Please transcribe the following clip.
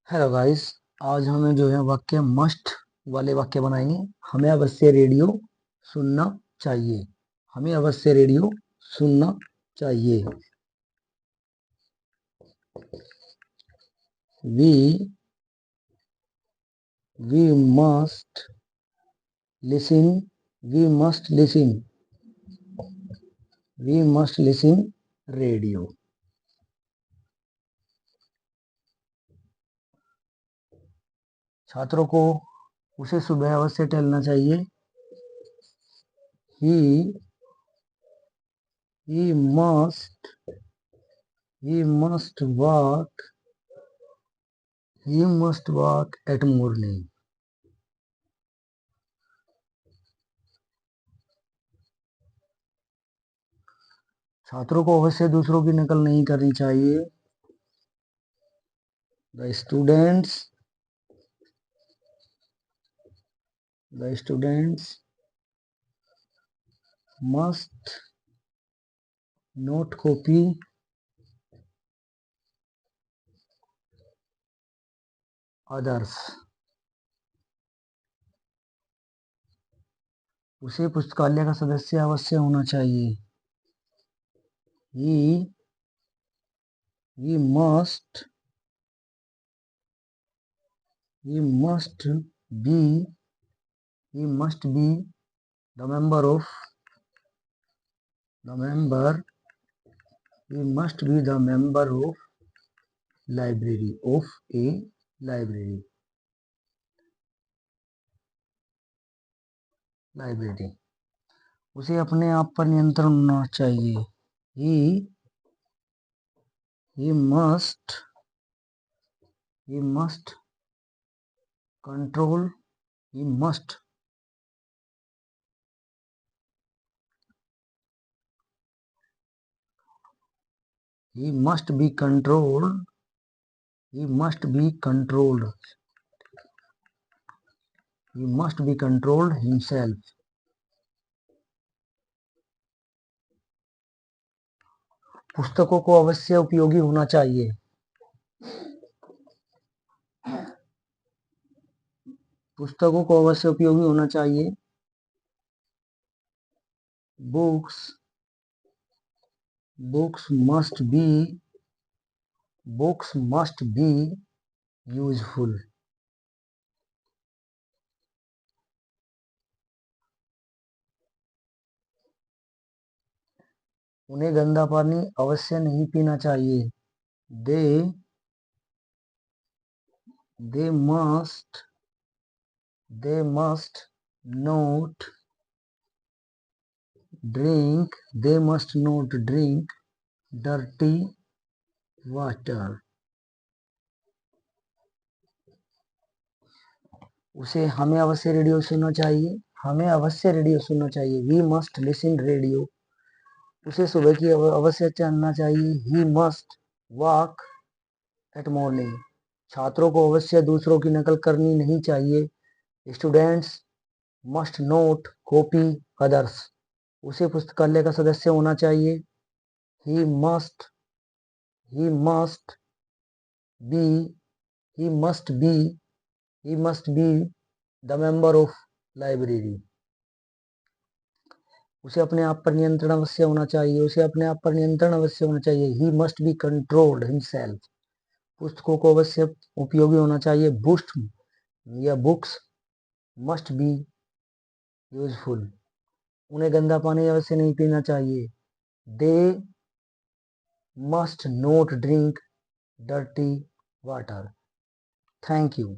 Hello guys. आज हमें जो है वाक्य मस्ट वाले वाक्य बनाएंगे। हमें अवश्य रेडियो सुनना चाहिए। हमें अवश्य रेडियो सुनना चाहिए। We we must listen we must listen we must listen radio. छात्रों को उसे सुबह अवश्य टहलना चाहिए। ही he must walk at morning. छात्रों को अवश्य दूसरों की नकल नहीं करनी चाहिए। The students must not copy others. उसे पुस्तकालय का सदस्य अवश्य होना चाहिए। He must be the member of library of a library. उसे अपने आप पर नियंत्रण होना चाहिए। He must control he must be controlled himself. पुस्तकों को अवश्य उपयोगी होना चाहिए। पुस्तकों को अवश्य उपयोगी होना चाहिए। Books must be useful. उन्हें गंदा पानी अवश्य नहीं पीना चाहिए। They must not drink dirty water. हमें अवश्य रेडियो सुनना चाहिए। We must listen radio. उसे सुबह की अवश्य चलना चाहिए। He must walk at morning. छात्रों को अवश्य दूसरों की नकल करनी नहीं चाहिए। Students must not copy others. उसे पुस्तकालय का सदस्य होना चाहिए। He must be the member of library. उसे अपने आप पर नियंत्रण अवश्य होना चाहिए। He must be controlled himself. पुस्तकों को अवश्य उपयोगी होना चाहिए। Books must be useful. उन्हें गंदा पानी अवश्य नहीं पीना चाहिए। They must not drink dirty water. Thank you.